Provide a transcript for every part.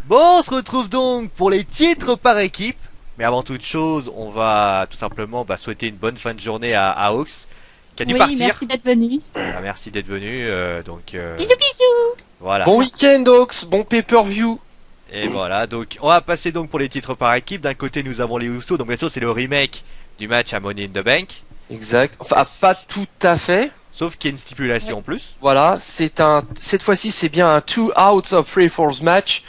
Bon, on se retrouve donc pour les titres par équipe. Mais avant toute chose, on va tout simplement souhaiter une bonne fin de journée à Hawks, qui a dû Oui, partir. merci d'être venu. Merci d'être venu. Bisous, bisous. Voilà. Bon week-end, Ox, bon pay-per-view. Et voilà, donc on va passer donc pour les titres par équipe. D'un côté, nous avons les Usos. Donc bien sûr, c'est le remake du match à Money in the Bank. Exact. Enfin, pas tout à fait. Sauf qu'il y a une stipulation en plus. Voilà, cette fois-ci, c'est bien un 2 outs of 3 falls match.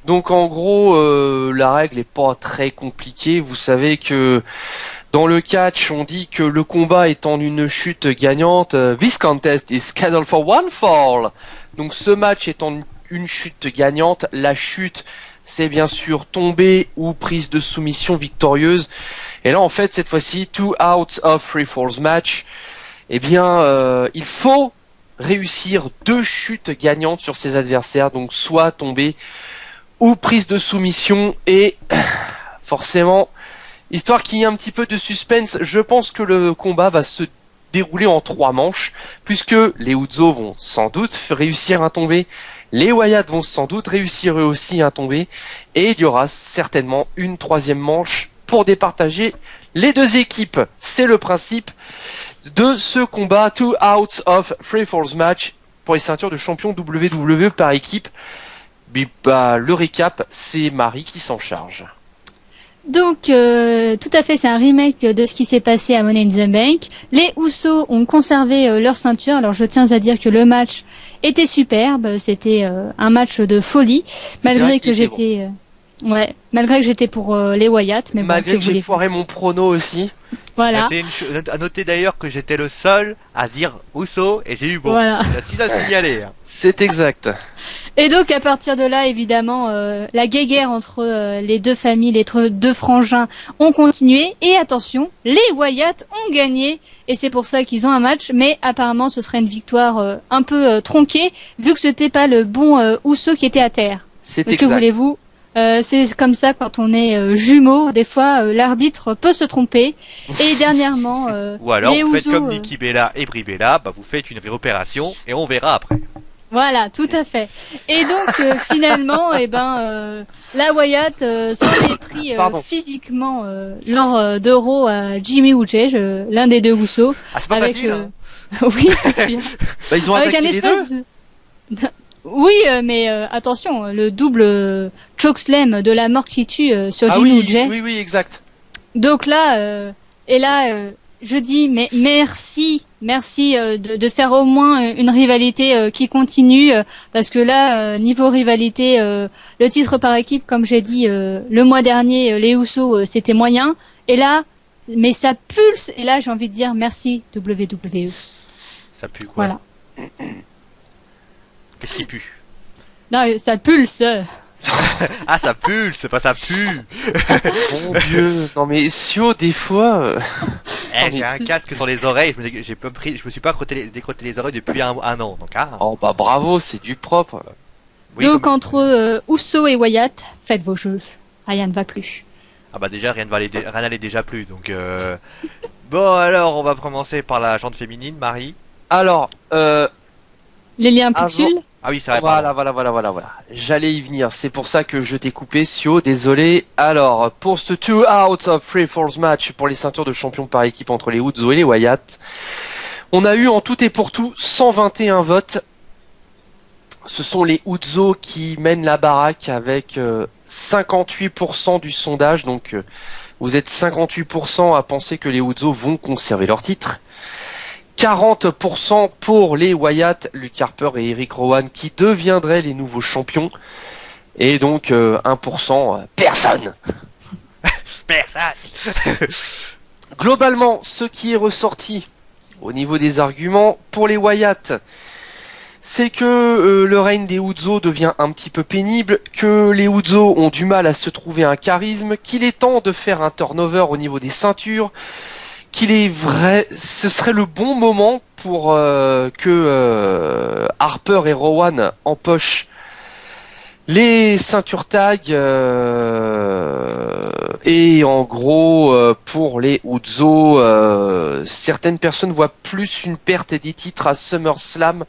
Donc en gros, la règle est pas très compliquée. Vous savez que dans le catch, on dit que le combat est en une chute gagnante. This contest is scheduled for one fall. Donc ce match est en une chute gagnante. La chute, c'est bien sûr tombée ou prise de soumission victorieuse. Et là, en fait, cette fois-ci, 2 outs of 3 falls match. Eh bien, il faut réussir 2 chutes gagnantes sur ses adversaires. Donc soit tomber ou prise de soumission. Et forcément, histoire qu'il y ait un petit peu de suspense, je pense que le combat va se dérouler en 3 manches, puisque les Usos vont sans doute réussir à tomber, les Wyatt vont sans doute réussir eux aussi à tomber, et il y aura certainement une 3e manche pour départager les 2 équipes. C'est le principe de ce combat 2 outs of 3 falls match pour les ceintures de champion WWE par équipe. Le récap, c'est Marie qui s'en charge. Donc, tout à fait, c'est un remake de ce qui s'est passé à Money in the Bank. Les Usos ont conservé leur ceinture. Alors, je tiens à dire que le match était superbe. C'était un match de folie, malgré que j'étais, malgré que j'étais pour les Wyatt. Mais malgré bon, que j'ai foiré mon prono aussi. Voilà. À noter d'ailleurs que j'étais le seul à dire Uso et j'ai eu bon. Voilà. Il y a 6 à signaler. C'est exact. Et donc à partir de là, évidemment, la guéguerre entre les deux familles, les deux frangins ont continué. Et attention, les Wyatt ont gagné. Et c'est pour ça qu'ils ont un match. Mais apparemment, ce serait une victoire un peu tronquée, vu que c'était pas le bon Uso qui était à terre. C'est exact. Que voulez-vous c'est comme ça quand on est jumeaux. Des fois, l'arbitre peut se tromper. Et dernièrement, ou alors les vous faites Usos, comme Nikki Bella et Brie Bella, vous faites une réopération et on verra après. Voilà, tout à fait. Et donc finalement, la Wyatt s'en est pris physiquement lors d'Euro à Jimmy Uche, l'un des deux Usos. Ah, c'est pas facile. Hein. Oui, c'est sûr. Ils ont avec attaqué un espèce. Oui, mais attention, le double chokeslam de la mort qui tue sur Jimmy Uche. Oui, exact. Donc là, je dis mais merci de faire au moins une rivalité qui continue parce que là niveau rivalité le titre par équipe comme j'ai dit le mois dernier les Usos c'était moyen et là mais ça pulse et là j'ai envie de dire merci WWE. Ça pue quoi? Voilà. Qu'est-ce qui pue? Non, ça pulse. Ah ça pue, c'est pas ça pue. Mon Dieu, non mais Sio des fois. J'ai un casque sur les oreilles, je me suis pas décrotté les oreilles depuis un an, donc Oh bah bravo, c'est du propre. Oui, donc entre Uso et Wyatt, faites vos jeux, rien ne va plus. Ah bah déjà rien n'allait déjà plus, donc bon alors on va commencer par la jante féminine, Marie. Alors les liens Pitule. Ah oui, c'est vrai. Voilà. J'allais y venir. C'est pour ça que je t'ai coupé, Sio. Désolé. Alors, pour ce 2 out of 3 falls match pour les ceintures de champion par équipe entre les Usos et les Wyatt, on a eu en tout et pour tout 121 votes. Ce sont les Usos qui mènent la baraque avec 58% du sondage. Donc, vous êtes 58% à penser que les Usos vont conserver leur titre. 40% pour les Wyatt, Luke Harper et Eric Rowan qui deviendraient les nouveaux champions. Et donc 1%, personne. Personne. Globalement, ce qui est ressorti au niveau des arguments pour les Wyatt, c'est que le règne des Usos devient un petit peu pénible, que les Usos ont du mal à se trouver un charisme, qu'il est temps de faire un turnover au niveau des ceintures, qu'il est vrai, ce serait le bon moment pour que Harper et Rowan empochent les ceintures tag et en gros pour les Usos, certaines personnes voient plus une perte des titres à SummerSlam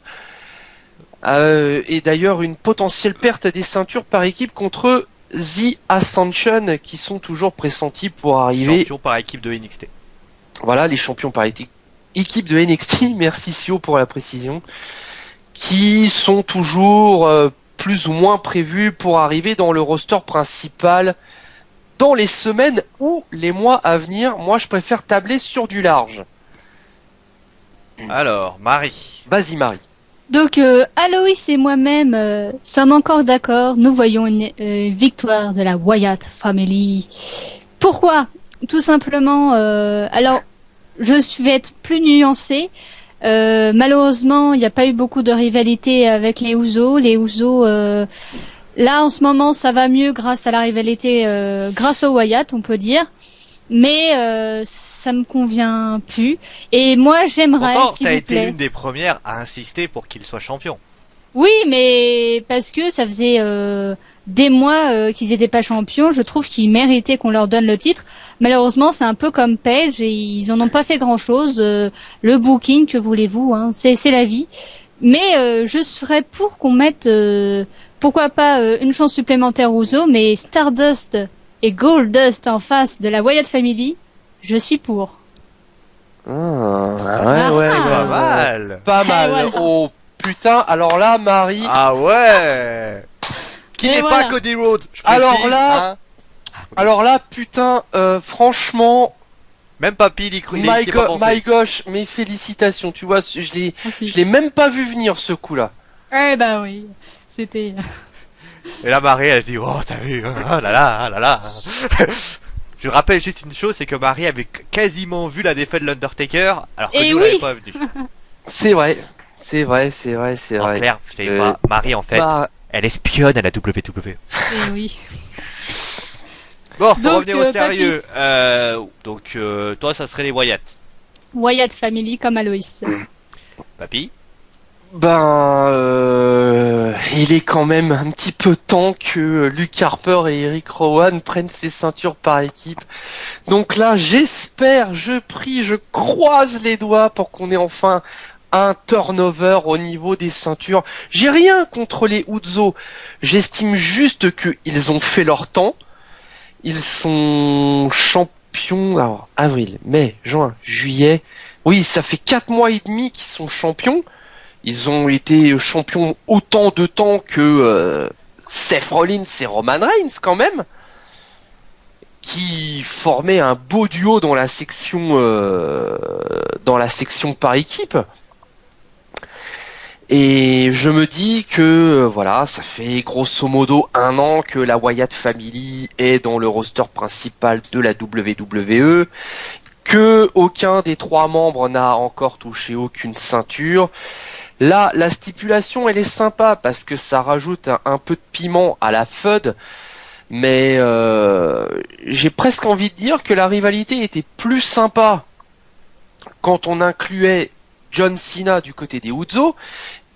Et d'ailleurs une potentielle perte des ceintures par équipe contre The Ascension qui sont toujours pressentis pour arriver. Champion par équipe de NXT. Voilà, les champions par équipe de NXT, merci Sio pour la précision, qui sont toujours plus ou moins prévus pour arriver dans le roster principal dans les semaines ou les mois à venir. Moi, je préfère tabler sur du large. Alors, Marie. Vas-y, Marie. Donc, Aloïs et moi-même sommes encore d'accord. Nous voyons une victoire de la Wyatt Family. Pourquoi? Tout simplement, alors, je vais être plus nuancée. Malheureusement, il n'y a pas eu beaucoup de rivalité avec les Usos. Les Usos, là, en ce moment, ça va mieux grâce à la rivalité, grâce aux Wyatt, on peut dire. Mais ça me convient plus. Et moi, j'aimerais, Pourtant, s'il t'as vous été plaît. l'une des premières à insister pour qu'il soit champion. Oui, mais parce que ça faisait des mois qu'ils n'étaient pas champions, je trouve qu'ils méritaient qu'on leur donne le titre. Malheureusement, c'est un peu comme Page et ils en ont pas fait grand-chose. Le booking, que voulez-vous, hein, c'est la vie. Mais je serais pour qu'on mette, pourquoi pas une chance supplémentaire aux Usos, mais Stardust et Goldust en face de la Wyatt Family, je suis pour. Ouais, Pas mal. Pas mal. Voilà. Oh putain, alors là, Marie. Ah ouais. Qui Et n'est voilà. pas Cody Rhodes, je Alors précise, là- hein. Alors là, putain, franchement, Même Papy, il y était pas pensé. my gosh, mes félicitations. Tu vois, je Merci. l'ai même pas vu venir ce coup-là. Eh ben oui, c'était. Et là, Marie, elle dit, oh, t'as vu, oh là là, oh là là. Je rappelle juste une chose, c'est que Marie avait quasiment vu la défaite de l'Undertaker, alors que Eh nous, on oui. l'avait pas vu. C'est vrai, c'est vrai. En clair, vous savez pas, Marie, en fait, Bah, elle espionne à la WWE. Eh oui. Bon, pour Donc, revenir au sérieux, toi, ça serait les Wyatt. Wyatt Family comme Aloïs. Papy? il est quand même un petit peu temps que Luke Harper et Eric Rowan prennent ses ceintures par équipe. Donc là, j'espère, je prie, je croise les doigts pour qu'on ait enfin un turnover au niveau des ceintures. J'ai rien contre les Usos. J'estime juste qu'ils ont fait leur temps. Ils sont champions, alors, avril, mai, juin, juillet. Oui, ça fait 4 mois et demi qu'ils sont champions. Ils ont été champions autant de temps que Seth Rollins et Roman Reigns quand même, qui formaient un beau duo dans la section par équipe. Et je me dis que voilà, ça fait grosso modo 1 an que la Wyatt Family est dans le roster principal de la WWE, que aucun des 3 membres n'a encore touché aucune ceinture. Là, la stipulation, elle est sympa parce que ça rajoute un peu de piment à la feud, mais j'ai presque envie de dire que la rivalité était plus sympa quand on incluait John Cena du côté des Usos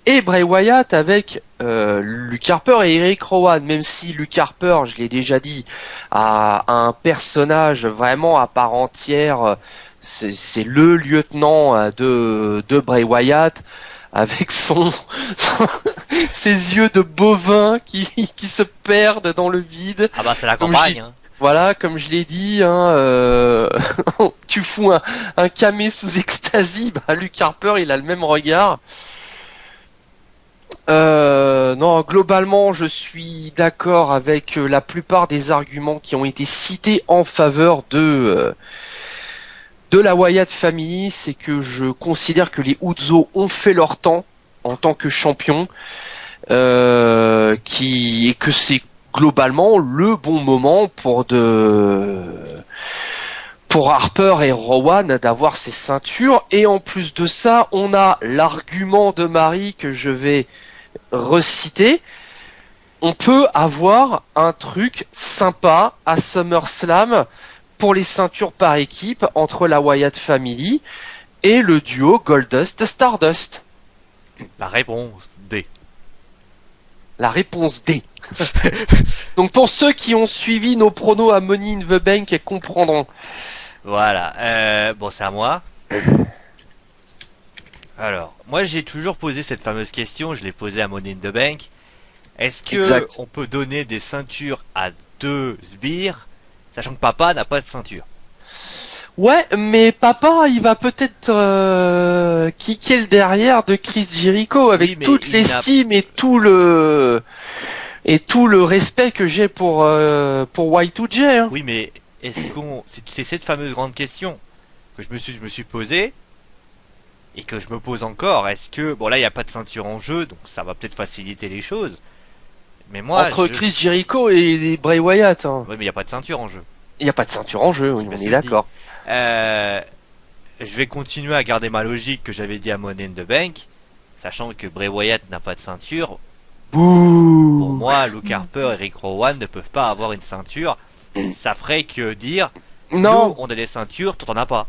et Bray Wyatt avec Luke Harper et Eric Rowan, même si Luke Harper, je l'ai déjà dit, a un personnage vraiment à part entière, c'est le lieutenant de Bray Wyatt, avec ses yeux de bovin qui se perdent dans le vide. Ah bah, c'est la Comme campagne, hein. Voilà, comme je l'ai dit, tu fous un camé sous ecstasy, bah Luke Harper, il a le même regard. Non, globalement, je suis d'accord avec la plupart des arguments qui ont été cités en faveur de la Wyatt Family. C'est que je considère que les Usos ont fait leur temps en tant que champions, et que c'est globalement le bon moment pour Harper et Rowan d'avoir ces ceintures. Et en plus de ça, on a l'argument de Marie que je vais reciter. On peut avoir un truc sympa à SummerSlam pour les ceintures par équipe entre la Wyatt Family et le duo Goldust Stardust. La réponse D. La réponse D. Donc pour ceux qui ont suivi nos pronos à Money in the Bank comprendront. Voilà, bon, c'est à moi. Alors, moi j'ai toujours posé cette fameuse question, je l'ai posée à Money in the Bank. Est-ce que Exact. on peut donner des ceintures à deux sbires, sachant que papa n'a pas de ceinture? Ouais, mais papa, il va peut-être kicker le derrière de Chris Jericho avec Oui, mais toute il l'estime et tout le respect que j'ai pour Y2J. Hein. Oui, mais est-ce qu'on... C'est cette fameuse grande question que je me suis posée et que je me pose encore. Est-ce que... Bon là, il n'y a pas de ceinture en jeu, donc ça va peut-être faciliter les choses. Mais moi, Entre Chris Jericho et Bray Wyatt. Hein. Oui, mais il n'y a pas de ceinture en jeu. Il n'y a pas de ceinture en jeu, oui, C'est bien on ce est que je dis. d'accord. Euh, je vais continuer à garder ma logique que j'avais dit à Money in the Bank, sachant que Bray Wyatt n'a pas de ceinture. Pour Bouh. moi, Luke Harper et Rick Rowan ne peuvent pas avoir une ceinture. Ça ferait que dire, Non. nous, on a des ceintures, toi t'en as pas.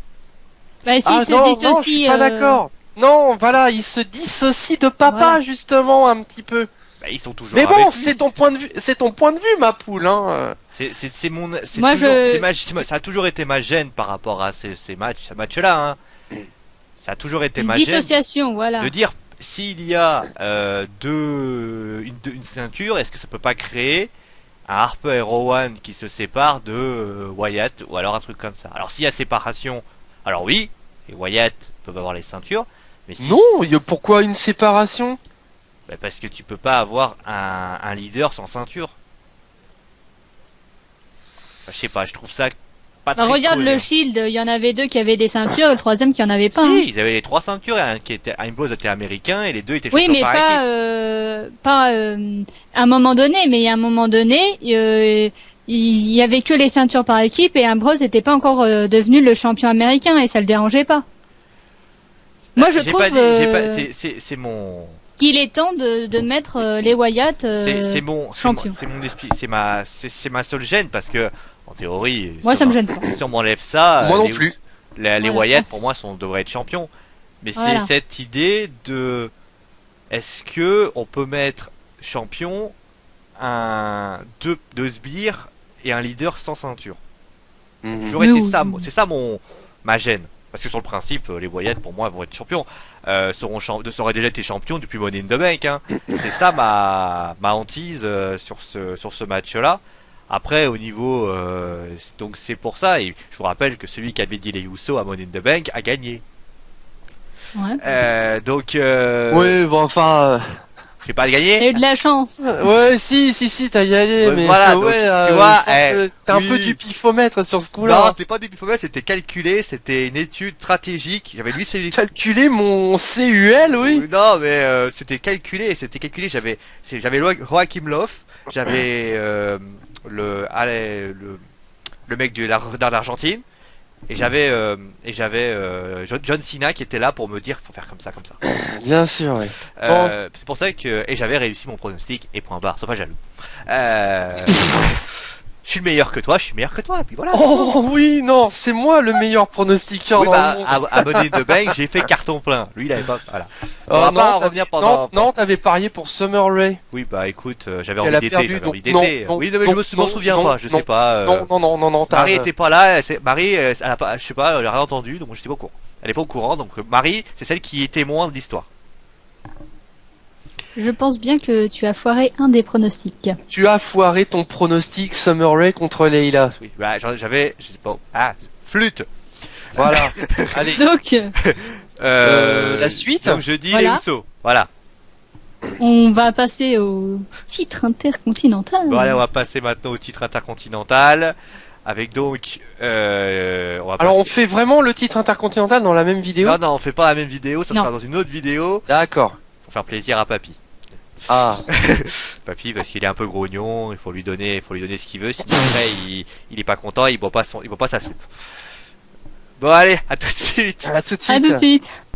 Bah, si, Ah se non, non, je dissocie, suis pas d'accord. Non, voilà, il se dissocie de papa Voilà. justement un petit peu. Bah, ils sont toujours Mais avec bon, lui. c'est ton point de vue, c'est ton point de vue, ma poule. Hein. C'est mon, c'est Moi, toujours, je- ça a toujours été ma gêne par rapport à ces matchs-là. Hein. Ça a toujours été une ma gêne dissociation, voilà. de dire s'il y a une ceinture, est-ce que ça peut pas créer un Harper et Rowan qui se séparent de Wyatt ou alors un truc comme ça. Alors s'il y a séparation, alors oui, et Wyatt peuvent avoir les ceintures, mais si Non, pourquoi une séparation? bah, parce que tu peux pas avoir un leader sans ceinture. Enfin, je sais pas, je trouve ça pas Bah, très regarde cohérent. le Shield, il y en avait deux qui avaient des ceintures et le troisième qui en avait pas. hein. Si, ils avaient les trois ceintures, et un qui était Ambrose était américain et les deux étaient Oui, champions mais par pas, équipe. à un moment donné. Mais il y a un moment donné, il y avait que les ceintures par équipe et Ambrose n'était pas encore devenu le champion américain et ça le dérangeait pas. Moi, je J'ai trouve pas dit, j'ai pas, c'est mon, qu'il est temps de mettre les Wyatt. c'est mon, champion. c'est mon esprit, c'est ma seule gêne parce que en théorie, Moi, si ça on me gêne pas. si on m'enlève ça, Moi non les, plus. les Voilà. Wyatt pour moi devraient être champions. Mais Voilà. c'est cette idée de, est-ce que on peut mettre champion deux sbires et un leader sans ceinture? Mhm. J'aurais été Oui. ça, c'est ça ma gêne. Parce que sur le principe, les Wyatt pour moi vont être champions. Auraient déjà été champions depuis Money in the Bank. Hein. C'est ça ma hantise sur ce match-là. Après, au niveau, donc c'est pour ça. Et je vous rappelle que celui qui avait dit les Usos à Money in the Bank a gagné. Ouais. Donc, Ouais, bon, enfin. j'ai pas T'as gagné. eu de la chance. Ouais, si, t'as gagné, Ouais, mais voilà, ouais, donc, tu je vois, pense que c'était un oui. peu du pifomètre sur ce Non, coup-là. c'était pas du pifomètre, c'était calculé, c'était une étude stratégique. J'avais lui c'est Calculer mon CUL, oui. Non, mais c'était calculé. J'avais Joachim Löw, j'avais le mec d'Argentine, et j'avais John Cena qui était là pour me dire faut faire comme ça, comme ça. Bien sûr, ouais. C'est pour ça que et j'avais réussi mon pronostic et point barre. Sois pas jaloux. Je suis meilleur que toi, et puis voilà. Oh oui, non, c'est moi le meilleur pronostiqueur Oui, dans bah, le monde. à Money in the Bank, j'ai fait carton plein. Lui, il avait pas. Voilà. On Oh, va non, pas en t'as- revenir pendant. Non, t'avais parié pour Summer Rae. Oui, bah écoute, j'avais Elle envie a d'été, perdu, j'avais donc envie d'été. non, Oui, non, mais non, je m'en non, souviens non, pas, je non, sais pas. Non, Marie était pas là, Marie, elle a pas, je sais pas, elle a rien entendu, donc j'étais pas au courant. Elle est pas au courant, donc Marie, c'est celle qui est témoin de l'histoire. Je pense bien que tu as foiré un des pronostics. Tu as foiré ton pronostic Summer Rae contre Leila. Oui, bah j'avais, je sais pas, flûte. Voilà. Allez. Donc, La suite. Donc je dis Voilà. les Usos. Voilà. on va passer au titre intercontinental. Bon, allez, on va passer maintenant au titre intercontinental. Avec donc, on va Alors on passer- fait vraiment le titre intercontinental dans la même vidéo. Non, on fait pas la même vidéo, ça Non. sera dans une autre vidéo D'accord. pour faire plaisir à Papy. Ah. Papy, parce qu'il est un peu grognon, il faut lui donner ce qu'il veut, sinon après il est pas content, il boit pas sa soupe. Bon allez, à tout de suite. À tout de À suite. tout de suite.